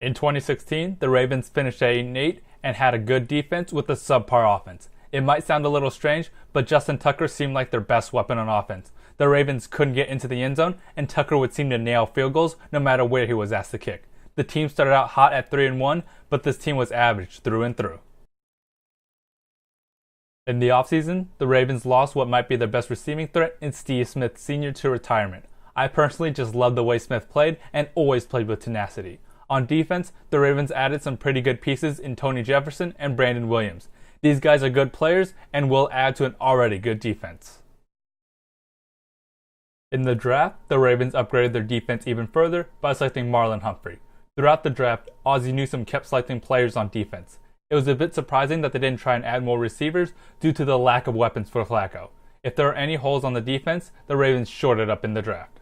In 2016, the Ravens finished at 8-8 and had a good defense with a subpar offense. It might sound a little strange, but Justin Tucker seemed like their best weapon on offense. The Ravens couldn't get into the end zone, and Tucker would seem to nail field goals no matter where he was asked to kick. The team started out hot at 3-1, but this team was average through and through. In the offseason, the Ravens lost what might be their best receiving threat in Steve Smith Sr. to retirement. I personally just love the way Smith played and always played with tenacity. On defense, the Ravens added some pretty good pieces in Tony Jefferson and Brandon Williams. These guys are good players and will add to an already good defense. In the draft, the Ravens upgraded their defense even further by selecting Marlon Humphrey. Throughout the draft, Ozzie Newsome kept selecting players on defense. It was a bit surprising that they didn't try and add more receivers due to the lack of weapons for Flacco. If there are any holes on the defense, the Ravens shored it up in the draft.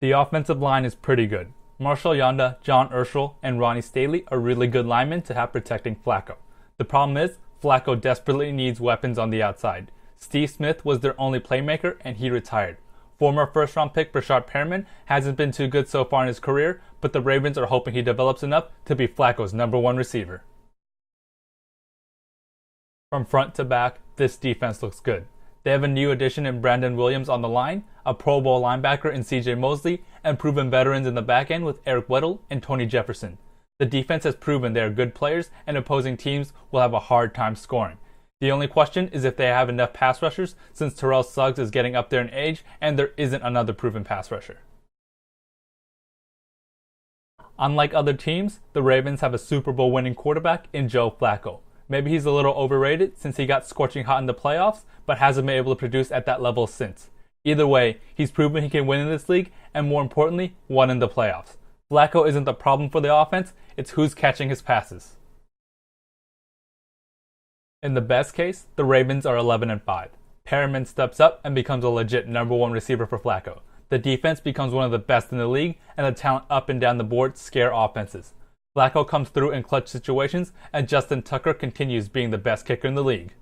The offensive line is pretty good. Marshall Yanda, John Urschel, and Ronnie Staley are really good linemen to have protecting Flacco. The problem is, Flacco desperately needs weapons on the outside. Steve Smith was their only playmaker and he retired. Former first-round pick Brashard Perriman hasn't been too good so far in his career, but the Ravens are hoping he develops enough to be Flacco's #1 receiver. From front to back, this defense looks good. They have a new addition in Brandon Williams on the line, a Pro Bowl linebacker in CJ Mosley, and proven veterans in the back end with Eric Weddle and Tony Jefferson. The defense has proven they are good players and opposing teams will have a hard time scoring. The only question is if they have enough pass rushers since Terrell Suggs is getting up there in age and there isn't another proven pass rusher. Unlike other teams, the Ravens have a Super Bowl winning quarterback in Joe Flacco. Maybe he's a little overrated since he got scorching hot in the playoffs, but hasn't been able to produce at that level since. Either way, he's proven he can win in this league, and more importantly, won in the playoffs. Flacco isn't the problem for the offense, it's who's catching his passes. In the best case, the Ravens are 11-5. Perriman steps up and becomes a legit #1 receiver for Flacco. The defense becomes one of the best in the league, and the talent up and down the board scare offenses. Flacco comes through in clutch situations, and Justin Tucker continues being the best kicker in the league.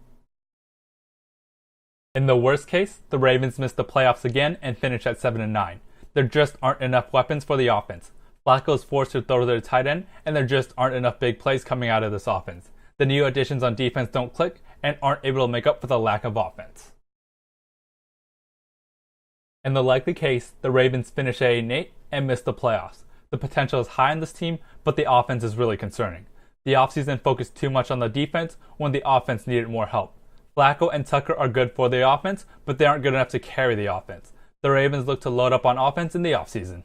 In the worst case, the Ravens miss the playoffs again and finish at 7-9. There just aren't enough weapons for the offense. Flacco's forced to throw to their tight end, and there just aren't enough big plays coming out of this offense. The new additions on defense don't click and aren't able to make up for the lack of offense. In the likely case, the Ravens finish at 8-8 and miss the playoffs. The potential is high in this team, but the offense is really concerning. The offseason focused too much on the defense when the offense needed more help. Flacco and Tucker are good for the offense, but they aren't good enough to carry the offense. The Ravens look to load up on offense in the offseason.